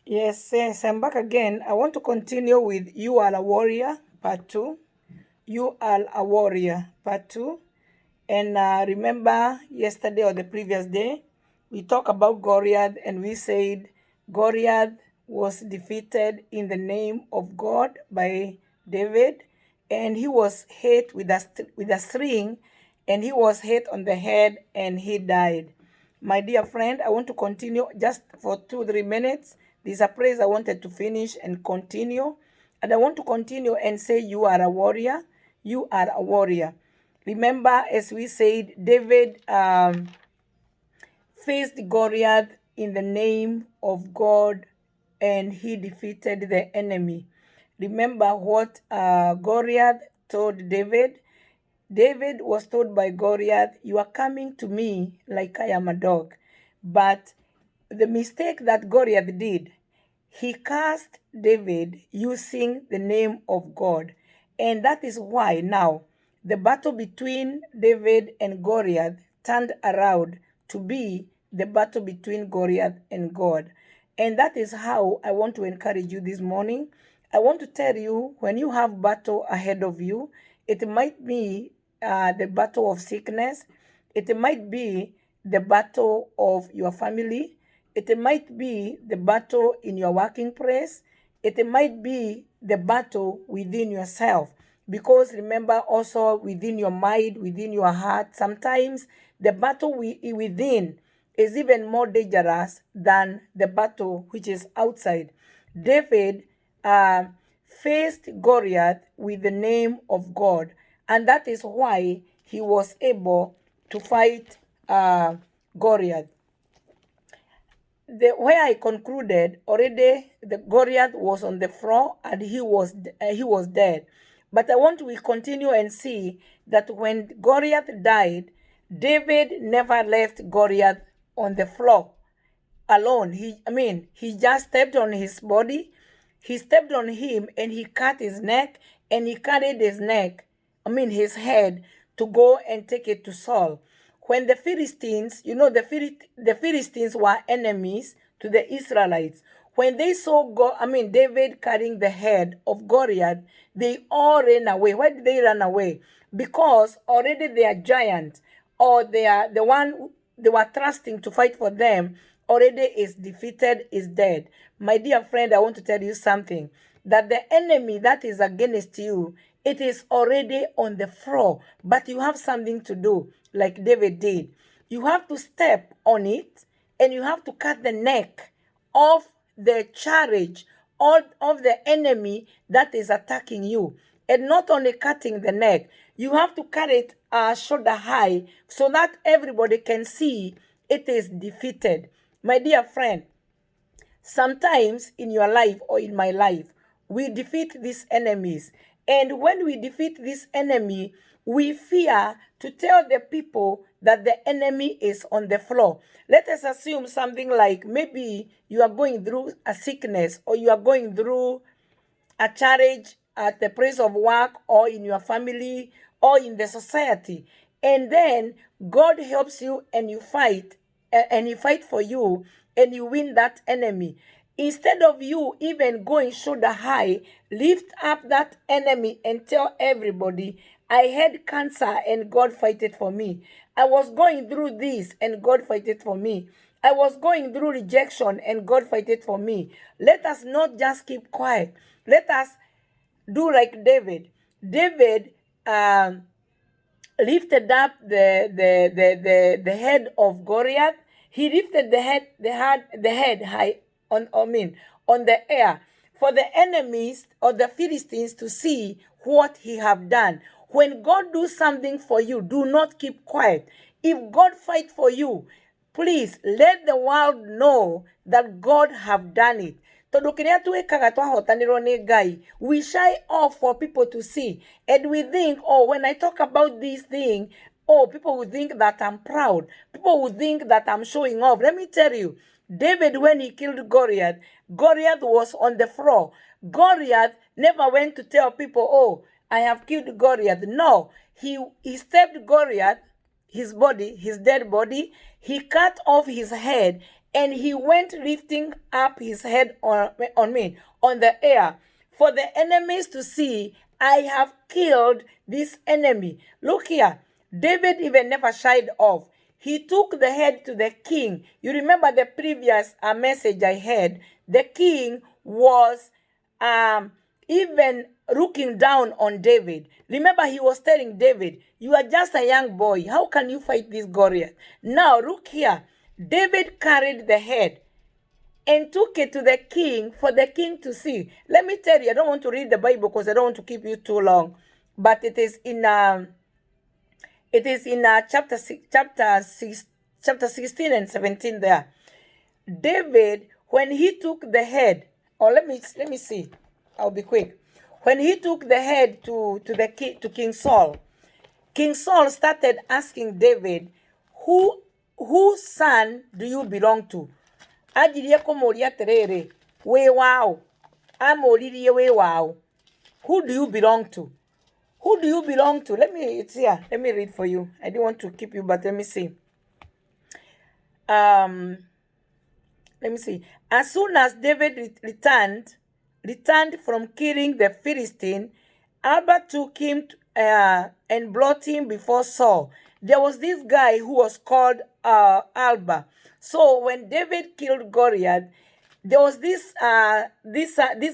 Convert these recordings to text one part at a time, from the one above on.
Yes, I'm back again. I want to continue with You Are a Warrior, Part 2. You Are a Warrior, Part 2. And remember, yesterday or the previous day, we talked about Goliath and we said Goliath was defeated in the name of God by David, and he was hit with a string, and he was hit on the head and he died. My dear friend, I want to continue just for 2 3 minutes. There's a praise I wanted to finish and continue. And I want to continue and say, You are a warrior. You are a warrior. Remember, as we said, David faced Goliath in the name of God and he defeated the enemy. Remember what Goliath told David? David was told by Goliath, You are coming to me like I am a dog. But the mistake that Goliath did, he cursed David using the name of God. And that is why now the battle between David and Goliath turned around to be the battle between Goliath and God. And that is how I want to encourage you this morning. I want to tell you, when you have battle ahead of you, it might be the battle of sickness, it might be the battle of your family, it might be the battle in your working place, it might be the battle within yourself. Because remember, also within your mind, within your heart, sometimes the battle within is even more dangerous than the battle which is outside. David uh, faced Goliath with the name of God, and that is why he was able to fight Goliath. Where I concluded already, the Goliath was on the floor and he was dead. But I want we continue and see that when Goliath died, David never left Goliath on the floor alone. He just stepped on his body, he stepped on him and he cut his neck and he carried his neck, his head, to go and take it to Saul. When the Philistines, the Philistines were enemies to the Israelites. When they saw David carrying the head of Goliath, they all ran away. Why did they run away? Because already their giant, or the one they were trusting to fight for them, already is defeated, is dead. My dear friend, I want to tell you something, that the enemy that is against you, it is already on the floor, but you have something to do, like David did. You have to step on it and you have to cut the neck of the charge of the enemy that is attacking you. And not only cutting the neck, you have to cut it shoulder high so that everybody can see it is defeated. My dear friend, sometimes in your life or in my life, we defeat these enemies. And when we defeat this enemy, we fear to tell the people that the enemy is on the floor. Let us assume something like, maybe you are going through a sickness or you are going through a challenge at the place of work or in your family or in the society. And then God helps you and you fight, and He fight for you and you win that enemy. Instead of you even going shoulder high, lift up that enemy and tell everybody, I had cancer and God fight it for me. I was going through this and God fight it for me. I was going through rejection and God fight it for me. Let us not just keep quiet. Let us do like David. David lifted up the head of Goliath. He lifted the head high on the air for the enemies of the Philistines to see what he have done. When God do something for you, do not keep quiet. If God fight for you, please let the world know that God have done it. Tondu kiria twikaga twahotanirwo ni Ngai, we shy off for people to see, and we think, oh, when I talk about this thing, oh, people will think that I'm proud, people will think that I'm showing off. Let me tell you, David, when he killed Goliath, Goliath was on the floor. Goliath never went to tell people, oh, I have killed Goliath. No, he stepped Goliath, his body, his dead body, he cut off his head and he went lifting up his head on the air, for the enemies to see. I have killed this enemy. Look here. David even never shied off. He took the head to the king. You remember the previous message I had. The king was even looking down on David. Remember, he was telling David, you are just a young boy. How can you fight this Goliath? Now, look here. David carried the head and took it to the king for the king to see. Let me tell you, I don't want to read the Bible because I don't want to keep you too long. But it is in chapter 16 and 17 there. David, when he took the head, or let me see. I'll be quick. When he took the head to King Saul started asking David, whose son do you belong to? Ajirie kumuria terere, we wow. Amoririe we wow. Who do you belong to? Who do you belong to? It's here. Let me read for you. I didn't want to keep you, but let me see. Let me see. As soon as David returned from killing the Philistine, Alba took him and brought him before Saul. There was this guy who was called Alba. So when David killed Goliath, there was this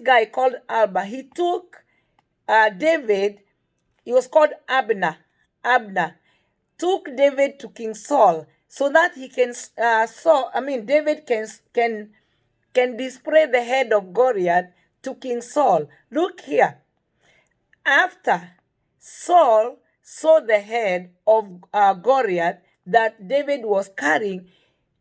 guy called Alba. He took David. He was called Abner. Took David to King Saul so that he can David can display the head of Goliath to King Saul. Look here. After Saul saw the head of Goliath that David was carrying,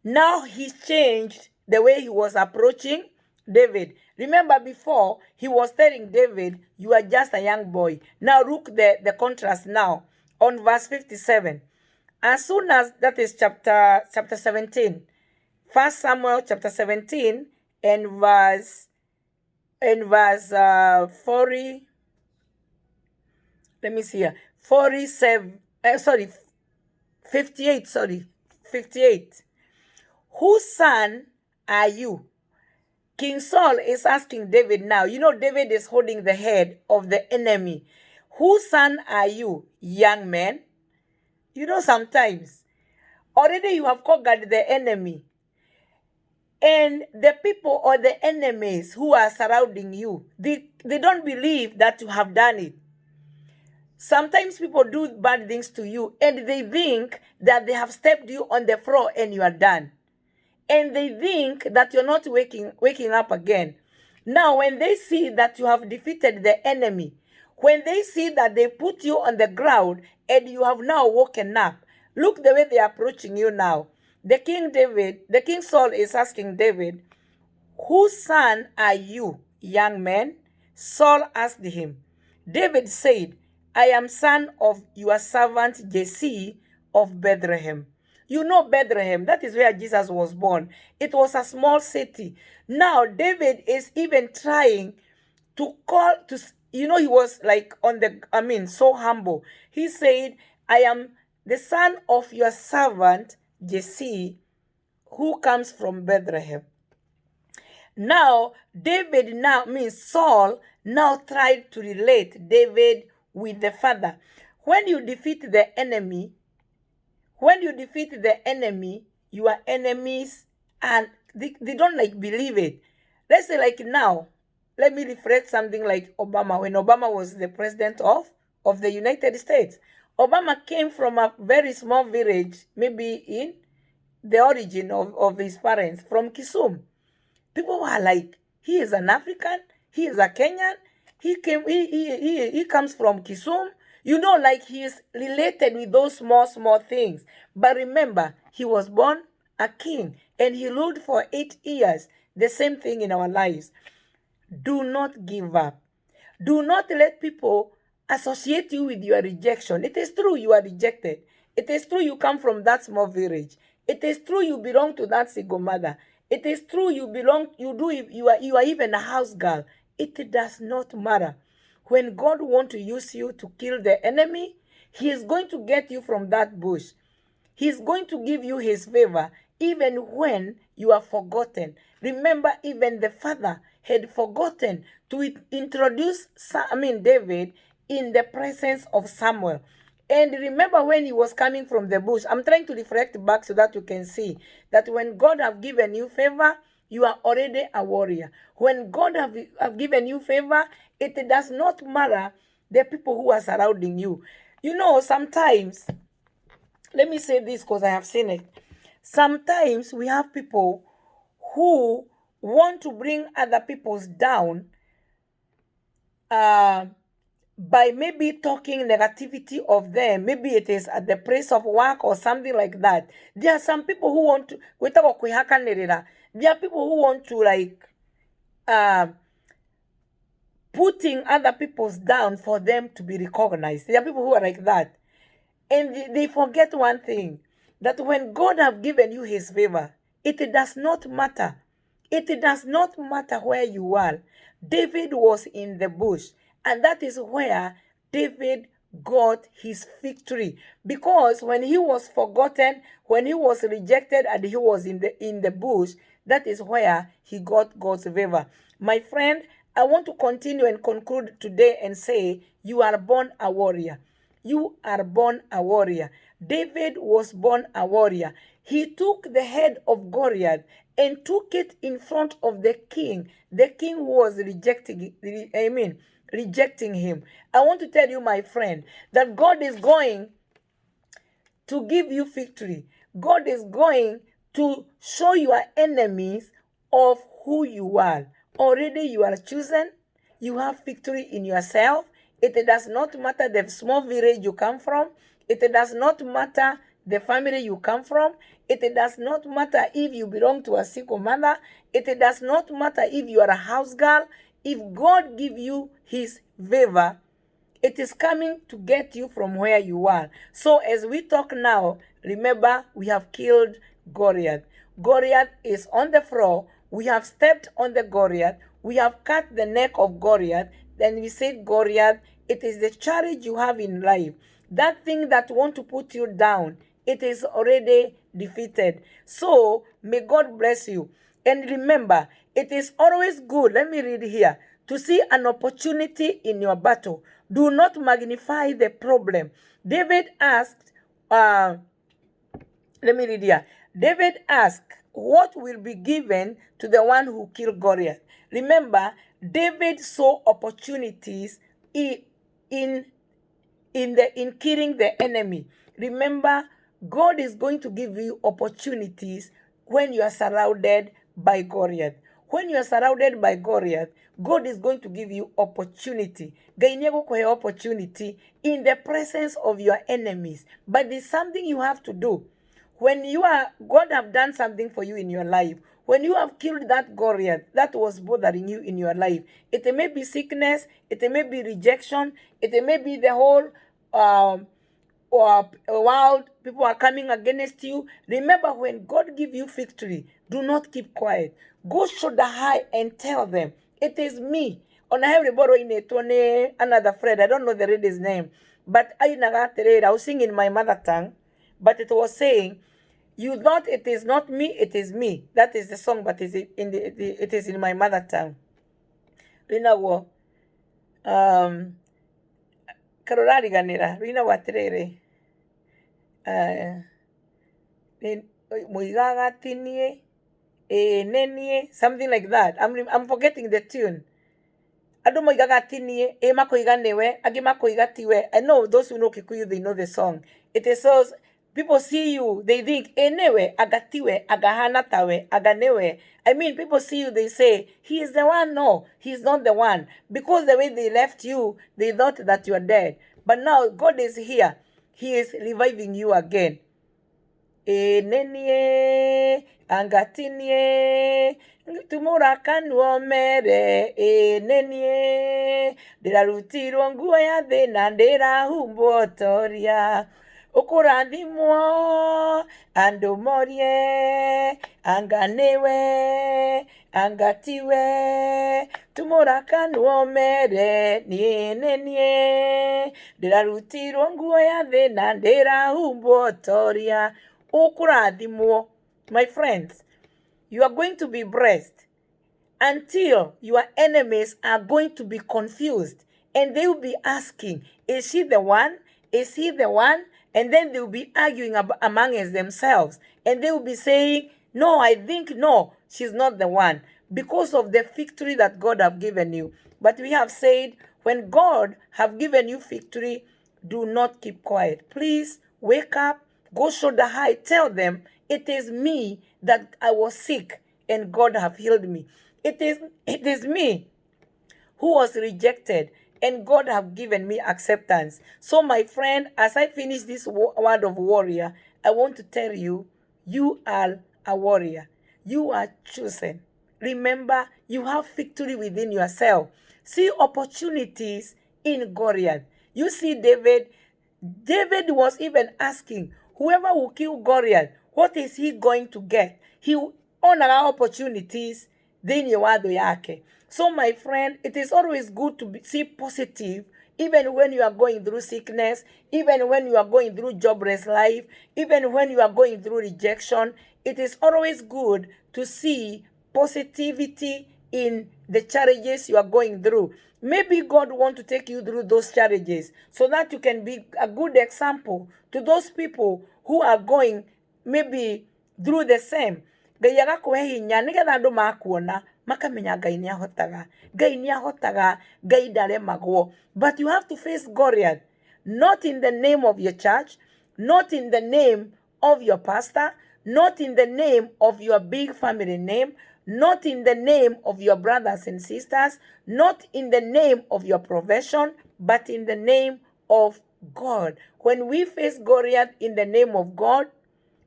now he changed the way he was approaching David. Remember before, he was telling David, you are just a young boy. Now look the contrast now on verse 57. As soon as, that is chapter 17. 1 Samuel chapter 17 and verse 40. Let me see here. 58. Whose son are you? King Saul is asking David now. You know, David is holding the head of the enemy. Whose son are you, young man? You know, sometimes already you have conquered the enemy. And the people or the enemies who are surrounding you, they don't believe that you have done it. Sometimes people do bad things to you and they think that they have stepped you on the floor and you are done. And they think that you're not waking up again. Now, when they see that you have defeated the enemy, when they see that they put you on the ground and you have now woken up, look the way they are approaching you now. The King Saul is asking David, whose son are you, young man? Saul asked him. David said, I am son of your servant Jesse of Bethlehem. You know Bethlehem, that is where Jesus was born. It was a small city. Now David is even trying to he was like so humble. He said, I am the son of your servant Jesse, who comes from Bethlehem. Now, Saul now tried to relate David with the father. When you defeat the enemy, your enemies, and they don't believe it. Let's say now, let me reflect something like Obama. When Obama was the president of the United States, Obama came from a very small village, maybe in the origin of his parents, from Kisumu. People were like, he is an African, he is a Kenyan, he comes from Kisumu. You know, he is related with those small things. But remember, he was born a king and he ruled for 8 years. The same thing in our lives. Do not give up. Do not let people associate you with your rejection. It is true you are rejected. It is true you come from that small village. It is true you belong to that single mother. It is true you are even a house girl. It does not matter. When God wants to use you to kill the enemy, he is going to get you from that bush. He is going to give you his favor even when you are forgotten. Remember, even the father had forgotten to introduce David in the presence of Samuel. And remember when he was coming from the bush. I'm trying to reflect back so that you can see that when God have given you favor, you are already a warrior. When God have given you favor, it does not matter the people who are surrounding you. You know, sometimes, let me say this because I have seen it. Sometimes we have people who want to bring other people's down uh, by maybe talking negativity of them. Maybe it is at the place of work or something like that. There are some people who want to, there are people who want to like uh, putting other people's down for them to be recognized. There are people who are like that. And they forget one thing, that when God have given you his favor, it does not matter. It does not matter where you are. David was in the bush, and that is where David got his victory. Because when he was forgotten, when he was rejected, and he was in the bush, that is where he got God's favor. My friend, I want to continue and conclude today and say, you are born a warrior. You are born a warrior. David was born a warrior. He took the head of Goliath and took it in front of the king who was rejecting him. I want to tell you, my friend, that God is going to give you victory. God is going to show your enemies of who you are. Already you are chosen. You have victory in yourself. It does not matter the small village you come from. It does not matter the family you come from. It does not matter if you belong to a single mother. It does not matter if you are a house girl. If God give you his favor, it is coming to get you from where you are. So as we talk now, remember, we have killed Goliath. Goliath is on the floor. We have stepped on the Goliath. We have cut the neck of Goliath. Then we said, Goliath, it is the challenge you have in life. That thing that want to put you down, it is already defeated. So may God bless you. And remember, it is always good, let me read here, to see an opportunity in your battle. Do not magnify the problem. David asked, let me read here. David asked, what will be given to the one who killed Goliath? Remember, David saw opportunities in killing the enemy. Remember, God is going to give you opportunities when you are surrounded by Goliath. When you are surrounded by Goliath, God is going to give you opportunity. Opportunity in the presence of your enemies. But there's something you have to do. When God have done something for you in your life, when you have killed that Goliath that was bothering you in your life, it may be sickness, it may be rejection, it may be the whole world, people are coming against you. Remember, when God give you victory, do not keep quiet. Go shoulder high and tell them, it is me. On everybody in it, another friend, I don't know the lady's name, but I was singing in my mother tongue, but it was saying, you thought it is not me, it is me. That is the song, but it is in my mother tongue. Rina wo karorari ganira rina watirere muigagatinie nenie, something like that. I'm forgetting the tune. Adu muigagatinie makoiganewe agi makoigatiwe. I know those who know Kikuyu, they know the song. It is so people see you, they think enewe agatiwe agahana tawe aganewe. I mean, people see you, they say he is the one. No, he is not the one, because the way they left you, they thought that you are dead. But now God is here. He is reviving you again. Enenie angatinie tumurakanwo mere enenie ndirarutirwo nguo ya thina ndirahumbwo toria ukurathimwo andu morie anganewe angatiwe tumurakanwo mere nienenie ndirarutirwo nguo ya thina ndirahumbwo toria ukurathimwo My friends, you are going to be blessed until your enemies are going to be confused and they will be asking, is she the one? Is he the one? And then they will be arguing amongst themselves and they will be saying, no, I think no, she's not the one, because of the victory that God have given you. But we have said, when God have given you victory, do not keep quiet. Please wake up, go shoulder high, tell them, it is me that I was sick and God have healed me. It is me who was rejected and God have given me acceptance. So my friend, as I finish this word of warrior, I want to tell you, you are a warrior. You are chosen. Remember, you have victory within yourself. See opportunities in Goliath. You see David was even asking, whoever will kill Goliath, what is he going to get? He honor opportunities theni wadho yake. So my friend, it is always good to see positive, even when you are going through sickness, even when you are going through jobless life, even when you are going through rejection. It is always good to see positivity in the challenges you are going through. Maybe God wants to take you through those challenges so that you can be a good example to those people who are going maybe through the same. Ngai agakũhe hinya nĩgetha andũ makuona makamenya Ngai nĩ ahotaga. Ngai nĩ ahotaga, Ngai ndaremagwo. But you have to face Goliath, not in the name of your church, not in the name of your pastor, not in the name of your big family name, not in the name of your brothers and sisters, not in the name of your profession, but in the name of God. When we face Goliath in the name of God,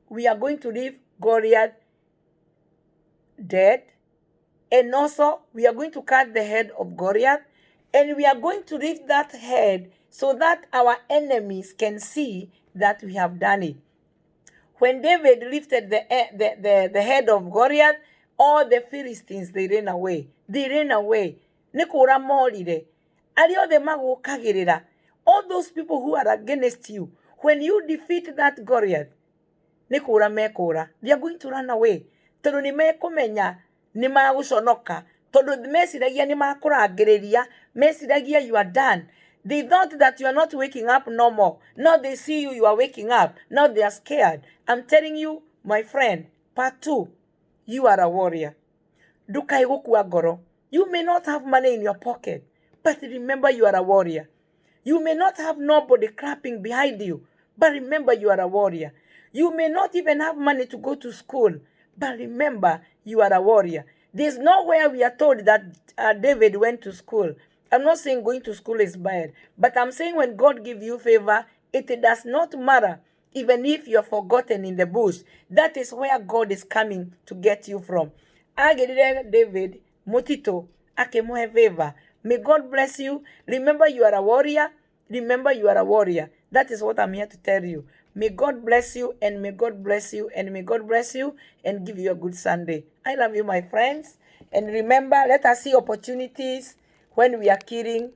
we are going to leave Goliath dead, and also we are going to cut the head of Goliath, and we are going to lift that head so that our enemies can see that we have done it. When David lifted the head of Goliath, all the Philistines, they ran away. They ran away. Nikura morire. Arĩa othe magũkagĩrĩra, all those people who are against you, when you defeat that Goliath, nikura mekũra. They are going to run away. Tondũ nĩ mekũmenya nĩ magũconoka. Tondũ meciragia nĩ makũrangĩrĩria, meciragia you are done. They thought that you are not waking up no more. Now they see you, you are waking up. Now they are scared. I'm telling you, my friend, part 2, you are a warrior. Ndukae gũkua ngoro. You may not have money in your pocket, but remember you are a warrior. You may not have nobody clapping behind you, but remember you are a warrior. You may not even have money to go to school, but remember you are a warrior. There's nowhere we are told that David went to school. I'm not saying going to school is bad, but I'm saying when God gives you favor, it does not matter. Even if you're forgotten in the bush, that is where God is coming to get you from. Agerire David, mutito, akemuhe favor. May God bless you. Remember you are a warrior. Remember you are a warrior. That is what I'm here to tell you. May God bless you, and may God bless you, and may God bless you, and give you a good Sunday. I love you, my friends. And remember, let us see opportunities when we are killing